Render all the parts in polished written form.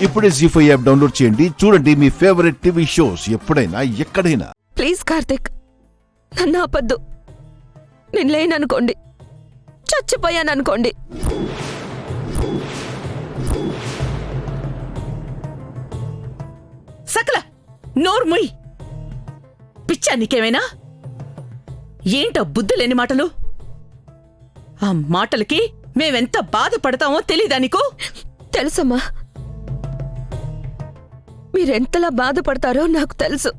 ఇప్పుడే జీ5 app download చేయండి. చూడండి మీ ఫేవరెట్ టీవీ షోస్ ఎప్పుడైనా ఎక్కడైనా. ప్లీజ్ కార్తిక్, నన్ను ఆపద్దు. నేను లేననుకోండి, చచ్చిపోయాననుకోండి, సకల నోర్ముయ్. పిచ్చా నీకేమైనా? ఏంటో బుద్ధి లేని మాటలు. ఆ మాటలకి మేమెంత బాధపడతామో తెలీదా నీకు? తెలుసమ్మా, మీరెంతలా బాధపడతారో నాకు తెలుసు.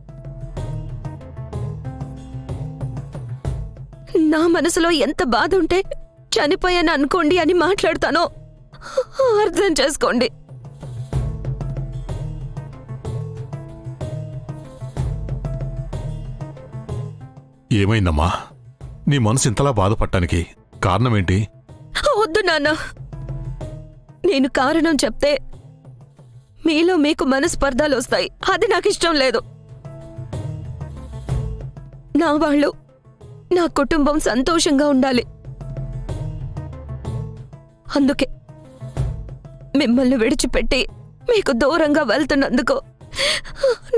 నా మనసులో ఎంత బాధ ఉంటే చనిపోయాను అనుకోండి అని మాట్లాడతానో అర్థం చేసుకోండి. ఏమైందమ్మా? నీ మనసు ఇంతలా బాధపడటానికి కారణమేంటి? వద్దు నాన్న, నేను కారణం చెప్తే మీలో మీకు మనస్పర్ధాలు వస్తాయి. అది నాకిష్టం లేదు. నా వాళ్ళు, నా కుటుంబం సంతోషంగా ఉండాలి. అందుకే మిమ్మల్ని విడిచిపెట్టి మీకు దూరంగా వెళ్తున్నందుకు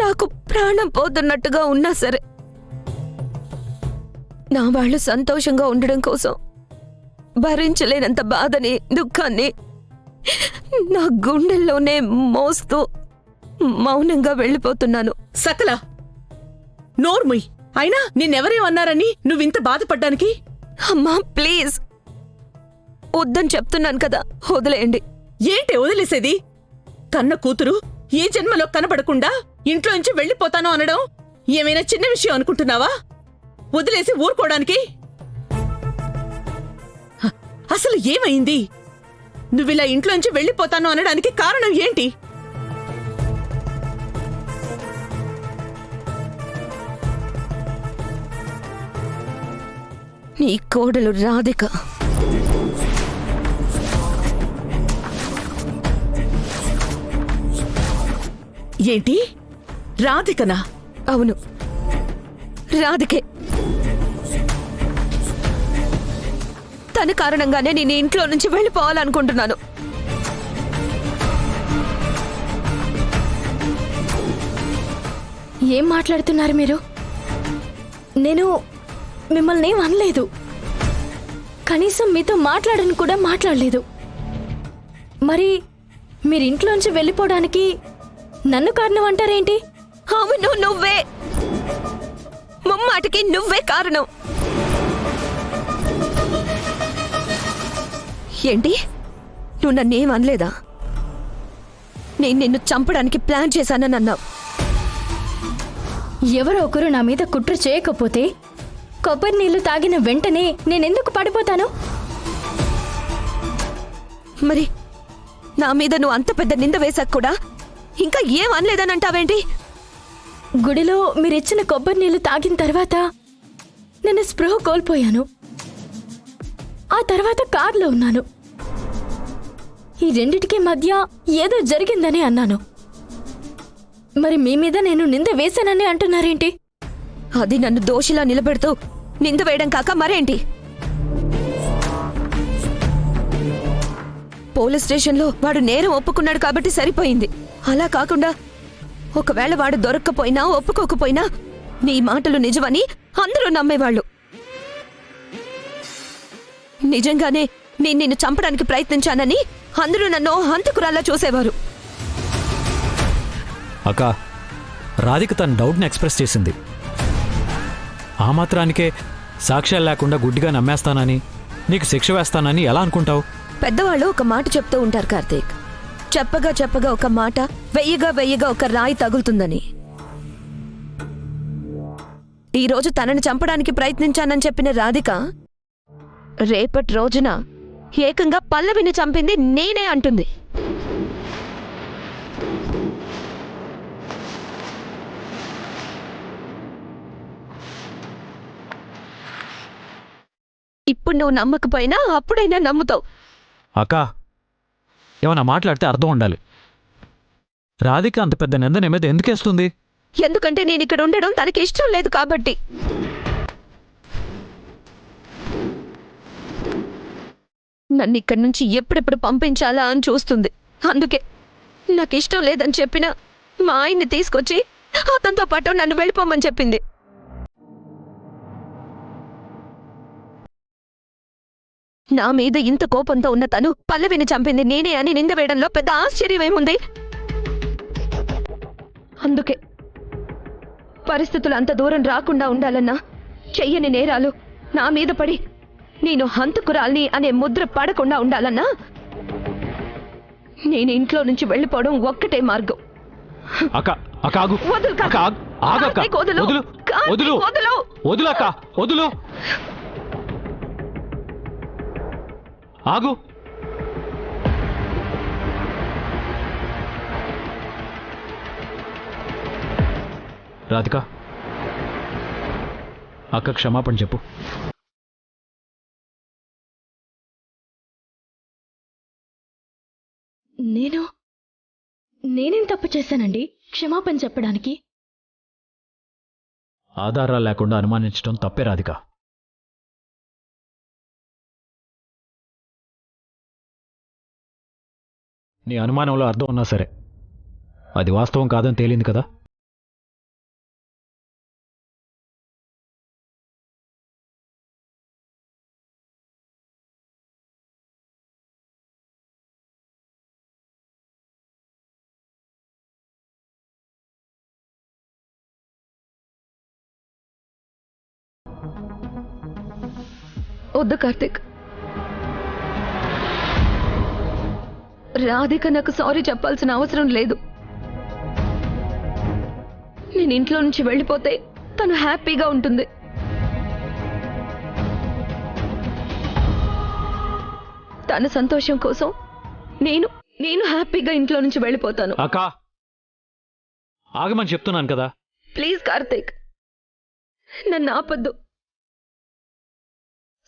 నాకు ప్రాణం పోతున్నట్టుగా ఉన్నా సరే, నా వాళ్ళు సంతోషంగా ఉండడం కోసం భరించలేనంత బాధని, దుఃఖాన్ని నా గుండెల్లోనే మోస్తూ మౌనంగా వెళ్ళిపోతున్నాను. సకల నోర్ముయ్. అయినా నిన్నెవరేమన్నారని నువ్వింత బాధపడ్డానికి? అమ్మా ప్లీజ్, వద్దని చెప్తున్నాను కదా, వదిలేయండి. ఏంటి వదిలేసేది? కన్న కూతురు ఈ జన్మలో కనబడకుండా ఇంట్లోంచి వెళ్ళిపోతాను అనడం ఏమైనా చిన్న విషయం అనుకుంటున్నావా? వదిలేసి ఊరుకోవడానికి? అసలు ఏమైంది? నువ్విలా ఇంట్లోంచి వెళ్ళిపోతాను అనడానికి కారణం ఏంటి? నీ కోడలు రాధిక. ఏంటి? రాధికనా? అవును, రాధికే. తన కారణంగానే నేను ఇంట్లో నుంచి వెళ్ళిపోవాలనుకుంటున్నాను. ఏం మాట్లాడుతున్నారు మీరు? నేను మిమ్మల్ని ఏం అనలేదు. కనీసం మీతో మాట్లాడని కూడా మాట్లాడలేదు. మరి మీరింట్లోంచి వెళ్ళిపోవడానికి నన్ను కారణం అంటారేంటి? అవును, నువ్వే. ముమ్మాటికి నువ్వే కారణం. ఏంటి, నువ్వు నన్నేం అనలేదా? నేను నిన్ను చంపడానికి ప్లాన్ చేశానని అన్నావు. ఎవరో ఒకరు నా మీద కుట్ర చేయకపోతే కొబ్బరి నీళ్లు తాగిన వెంటనే నేనెందుకు పడిపోతాను? మరి నా మీద నువ్వు అంత పెద్ద నింద వేశాక కూడా ఇంకా ఏం అనలేదని అంటావేంటి? గుడిలో మీరిచ్చిన కొబ్బరి నీళ్లు తాగిన తర్వాత నేను స్పృహ కోల్పోయాను. ఆ తర్వాత కారులో ఉన్నాను. ఈ రెండిటికి మధ్య ఏదో జరిగిందని అన్నాను. మరి మీ మీద నేను నింద వేశానని అంటున్నారేంటి? అది నన్ను దోషిలా నిలబెడుతూ నింద వేయడం కాక మరేంటి? పోలీస్ స్టేషన్లో వాడు నేరం ఒప్పుకున్నాడు కాబట్టి సరిపోయింది. అలా కాకుండా ఒకవేళ వాడు దొరక్కపోయినా ఒప్పుకోకపోయినా నీ మాటలు నిజమని అందరూ నమ్మేవాళ్ళు. నిజంగానే నేను నిన్ను చంపడానికి ప్రయత్నించానని అందరూ నన్ను హంతకురాల్లా చూసేవారు. అక్క, రాధిక తన డౌట్ని ఎక్స్ప్రెస్ చేసింది. ఆ మాత్రానికే సాక్ష్యాలు లేకుండా గుడ్డిగా నమ్మేస్తానని, నీకు శిక్ష వేస్తానని ఎలా అనుకుంటావు? పెద్దవాళ్ళు ఒక మాట చెప్తూ ఉంటారు కార్తీక్, చెప్పగా చెప్పగా ఒక మాట, వెయ్యగా వెయ్యగా ఒక రాయి తగులుతుందని. ఈరోజు తనని చంపడానికి ప్రయత్నించానని చెప్పిన రాధిక రేపటి రోజున ఏకంగా పల్లవిని చంపింది నేనే అంటుంది. ఇప్పుడు నువ్వు నమ్మకపోయినా అప్పుడైనా నమ్ముతావు. అక్క, ఏమన్నా మాట్లాడితే అర్థం ఉండాలి. రాధిక అంత పెద్ద నింద నీ మీద ఎందుకేస్తుంది? ఎందుకంటే నేను ఇక్కడ ఉండడం తనకి ఇష్టం లేదు కాబట్టి. నన్ను ఇక్కడి నుంచి ఎప్పుడెప్పుడు పంపించాలా అని చూస్తుంది. అందుకే నాకు ఇష్టం లేదని చెప్పినా మా ఆయన్ని తీసుకొచ్చి అతనితో పాటు నన్ను వెళ్ళిపోమని చెప్పింది. నా మీద ఇంత కోపంతో ఉన్న తను పల్లవిని చంపింది నేనే అని నింద వేయడంలో పెద్ద ఆశ్చర్యమేముంది? అందుకే పరిస్థితులు అంత దూరం రాకుండా ఉండాలన్నా చెయ్యని నేరాలు నా మీద పడి నేను హంతకురాల్ని అనే ముద్ర పడకుండా ఉండాలన్నా నేను ఇంట్లో నుంచి వెళ్ళిపోవడం ఒక్కటే మార్గం. అక్క అక్క ఆగు. వదులు అక్క ఆగు. ఆగు అక్క. కార్తీక్, వదులు. వదులు. కార్తీక్, వదులు. వదులు. వదులు అక్క. వదులు. ఆగు. రాధిక, అక్క క్షమాపణ చెప్పు. నేనేం తప్పు చేశానండి క్షమాపణ చెప్పడానికి? ఆధారాలు లేకుండా అనుమానించడం తప్పే రాధిక. నీ అనుమానంలో అర్థం ఉన్నా సరే అది వాస్తవం కాదని తేలింది కదా. వద్దు కార్తీక్, రాధిక నాకు సారీ చెప్పాల్సిన అవసరం లేదు. నేను ఇంట్లో నుంచి వెళ్ళిపోతే తను హ్యాపీగా ఉంటుంది. తన సంతోషం కోసం నేను హ్యాపీగా ఇంట్లో నుంచి వెళ్ళిపోతాను. అక్క ఆగమని చెప్తున్నాను కదా. ప్లీజ్ కార్తీక్, నన్ను ఆపొద్దు.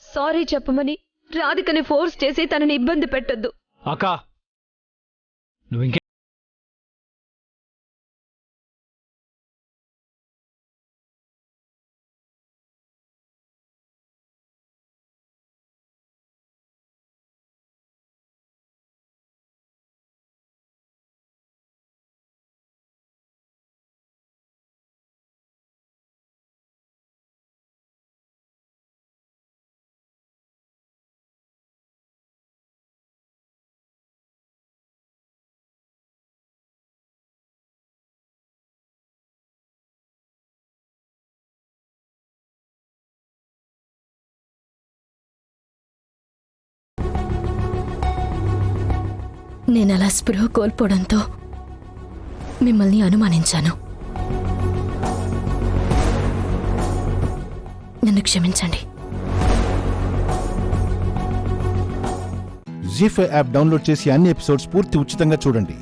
సారీ చెప్పమని రాధికని ఫోర్స్ చేసి తనని ఇబ్బంది పెట్టొద్దు. అక్క నువ్వు ఇంకే నేనలా స్పృహ కోల్పోవడంతో మిమ్మల్ని అనుమానించాను. నన్ను క్షమించండి. జీ5 యాప్ డౌన్లోడ్ చేసి అన్ని ఎపిసోడ్స్ పూర్తి ఉచితంగా చూడండి.